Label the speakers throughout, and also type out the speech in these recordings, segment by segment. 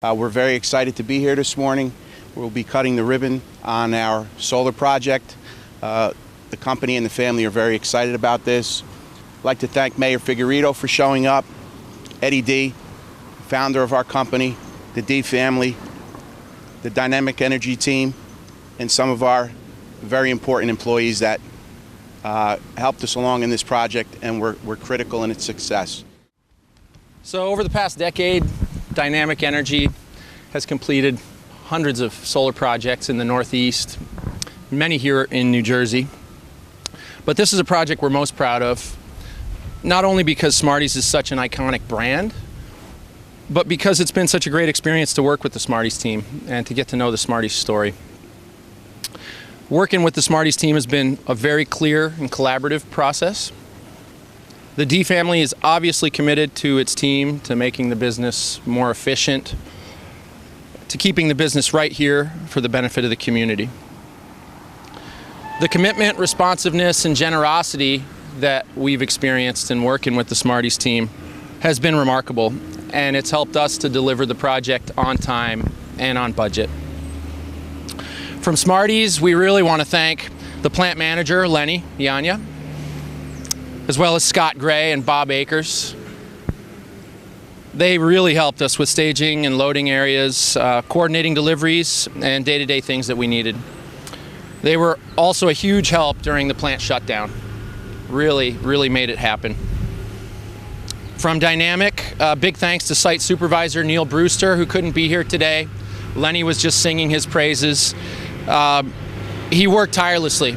Speaker 1: We're very excited to be here this morning. We'll be cutting the ribbon on our solar project. The company and the family are very excited about this. I'd like to thank Mayor Figueredo for showing up, Eddie D, founder of our company, the D family, the Dynamic Energy team, and some of our very important employees that helped us along in this project and were critical in its success.
Speaker 2: So over the past decade, Dynamic Energy has completed hundreds of solar projects in the Northeast, many here in New Jersey. But this is a project we're most proud of, not only because Smarties is such an iconic brand, but because it's been such a great experience to work with the Smarties team and to get to know the Smarties story. Working with the Smarties team has been a very clear and collaborative process. The D family is obviously committed to its team, to making the business more efficient, to keeping the business right here for the benefit of the community. The commitment, responsiveness, and generosity that we've experienced in working with the Smarties team has been remarkable, and it's helped us to deliver the project on time and on budget. From Smarties, we really want to thank the plant manager, Lenny Yanya, as well as Scott Gray and Bob Akers. They really helped us with staging and loading areas, coordinating deliveries, and day-to-day things that we needed. They were also a huge help during the plant shutdown. Really made it happen. From Dynamic, big thanks to Site Supervisor Neil Brewster, who couldn't be here today. Lenny was just singing his praises. He worked tirelessly.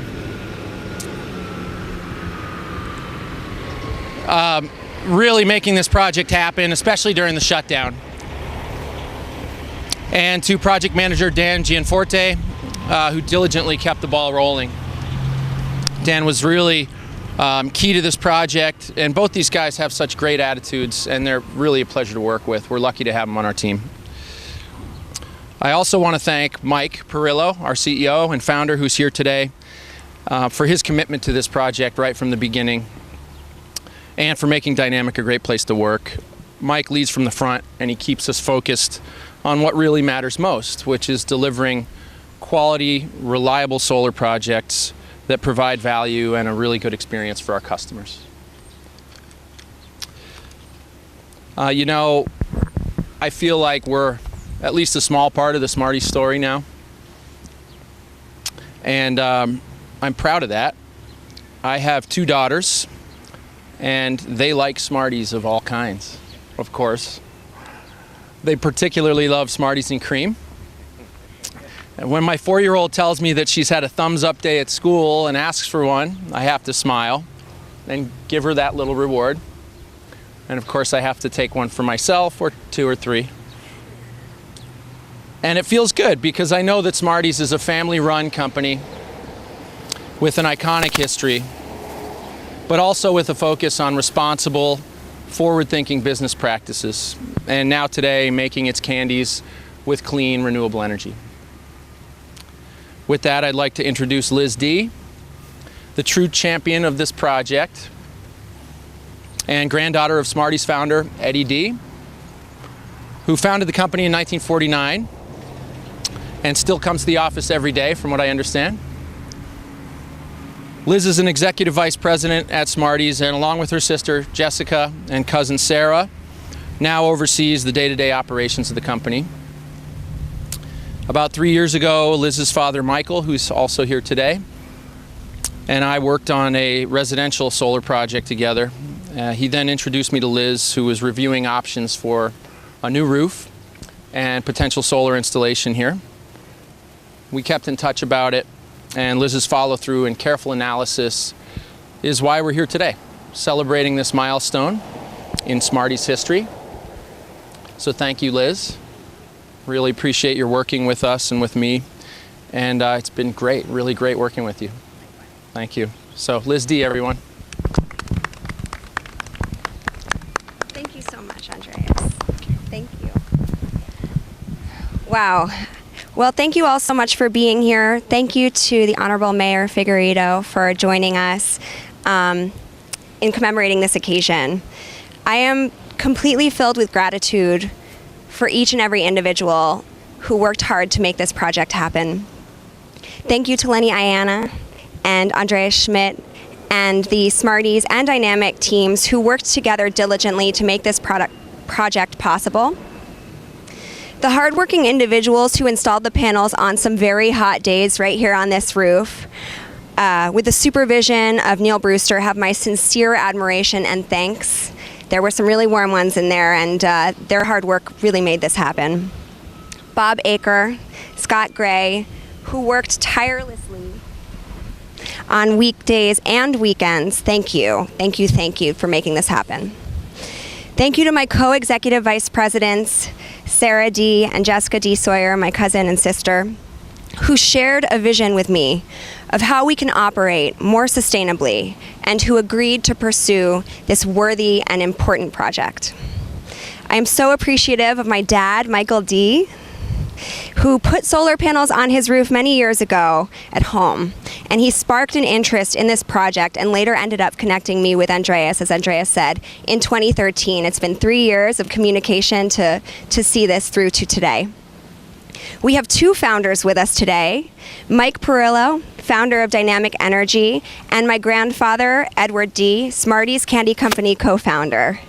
Speaker 2: Really making this project happen, especially during the shutdown. And to project manager Dan Gianforte, who diligently kept the ball rolling. Dan was really key to this project, and both these guys have such great attitudes, and they're really a pleasure to work with. We're lucky to have them on our team. I also want to thank Mike Perillo, our CEO and founder, who's here today, for his commitment to this project right from the beginning, and for making Dynamic a great place to work. Mike leads from the front, and he keeps us focused on what really matters most, which is delivering quality, reliable solar projects that provide value and a really good experience for our customers. You know, I feel like we're at least a small part of the Smarties story now, and I'm proud of that. I have two daughters, and they like Smarties of all kinds, of course. They particularly love Smarties and cream. And when my 4-year-old tells me that she's had a thumbs up day at school and asks for one, I have to smile and give her that little reward. And of course I have to take one for myself, or 2 or 3. And it feels good because I know that Smarties is a family-run company with an iconic history, but also with a focus on responsible, forward-thinking business practices, and now today making its candies with clean, renewable energy. With that, I'd like to introduce Liz D, the true champion of this project, and granddaughter of Smarties founder Eddie D, who founded the company in 1949 and still comes to the office every day, from what I understand. Liz is an executive vice president at Smarties, and along with her sister Jessica and cousin Sarah, now oversees the day-to-day operations of the company. About 3 years ago, Liz's father Michael, who's also here today, and I worked on a residential solar project together. He then introduced me to Liz, who was reviewing options for a new roof and potential solar installation here. We kept in touch about it, and Liz's follow-through and careful analysis is why we're here today, celebrating this milestone in Smarties history. So thank you, Liz. Really appreciate your working with us and with me, and it's been great, really great working with you. Thank you. So Liz D, everyone.
Speaker 3: Thank you so much, Andreas. Thank you. Wow. Well, thank you all so much for being here. Thank you to the Honorable Mayor Figueredo for joining us in commemorating this occasion. I am completely filled with gratitude for each and every individual who worked hard to make this project happen. Thank you to Lenny Ayana and Andreas Schmidt and the Smarties and Dynamic teams who worked together diligently to make this project possible. The hardworking individuals who installed the panels on some very hot days right here on this roof, with the supervision of Neil Brewster, have my sincere admiration and thanks. There were some really warm ones in there, and their hard work really made this happen. Bob Aker, Scott Gray, who worked tirelessly on weekdays and weekends, thank you for making this happen. Thank you to my co-executive vice presidents, Sarah D. and Jessica D. Sawyer, my cousin and sister, who shared a vision with me of how we can operate more sustainably and who agreed to pursue this worthy and important project. I am so appreciative of my dad, Michael D., who put solar panels on his roof many years ago at home. And he sparked an interest in this project and later ended up connecting me with Andreas, as Andreas said, in 2013. It's been 3 years of communication to see this through to today. We have two founders with us today, Mike Perillo, founder of Dynamic Energy, and my grandfather, Edward D., Smarties Candy Company co-founder.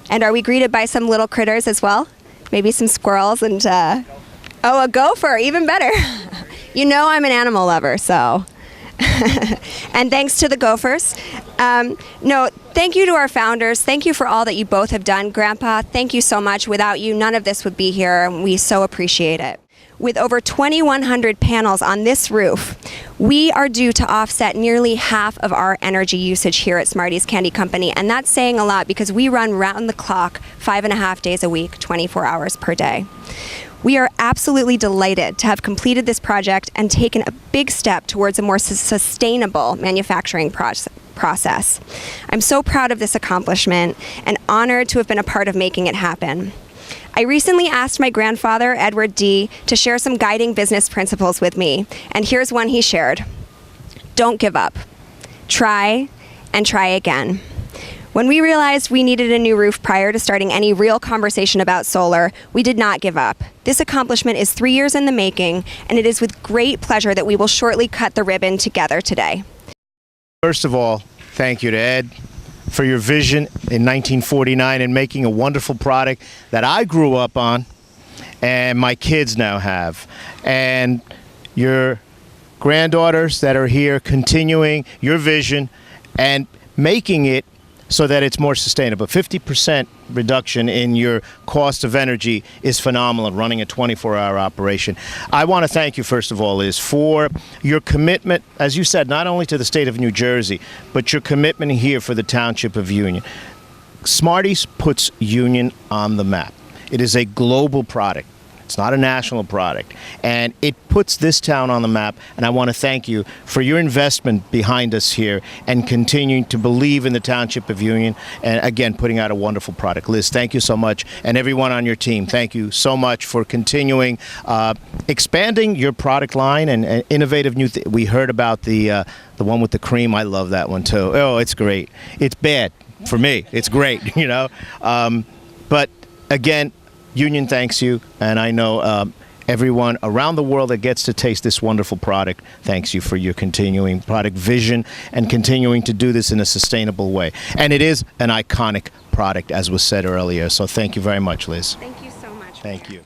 Speaker 3: And are we greeted by some little critters as well? Maybe some squirrels and, oh, a gopher, even better. You know I'm an animal lover, so. And thanks to the gophers. No, thank you to our founders. Thank you for all that you both have done. Grandpa, thank you so much. Without you, none of this would be here, and we so appreciate it. With over 2,100 panels on this roof, we are due to offset nearly half of our energy usage here at Smarties Candy Company, and that's saying a lot because we run round the clock 5.5 days a week, 24 hours per day. We are absolutely delighted to have completed this project and taken a big step towards a more sustainable manufacturing process. I'm so proud of this accomplishment and honored to have been a part of making it happen. I recently asked my grandfather, Edward D., to share some guiding business principles with me, and here's one he shared. Don't give up. Try and try again. When we realized we needed a new roof prior to starting any real conversation about solar, we did not give up. This accomplishment is 3 years in the making, and it is with great pleasure that we will shortly cut the ribbon together today.
Speaker 4: First of all, thank you to Ed for your vision in 1949 and making a wonderful product that I grew up on and my kids now have. And your granddaughters that are here continuing your vision and making it so that it's more sustainable. 50% reduction in your cost of energy is phenomenal running a 24-hour operation. I want to thank you, first of all, Liz, for your commitment, as you said, not only to the state of New Jersey, but your commitment here for the Township of Union. Smarties puts Union on the map. It is a global product. It's not a national product. And it puts this town on the map, and I want to thank you for your investment behind us here and continuing to believe in the Township of Union and, again, putting out a wonderful product. Liz, thank you so much. And everyone on your team, thank you so much for continuing expanding your product line and innovative new we heard about the one with the cream. I love that one, too. Oh, it's great. It's bad for me. It's great, you know. But, again, Union thanks you, and I know everyone around the world that gets to taste this wonderful product thanks you for your continuing product vision and continuing to do this in a sustainable way. And it is an iconic product, as was said earlier. So thank you very much, Liz.
Speaker 3: Thank you so much.
Speaker 4: Thank you.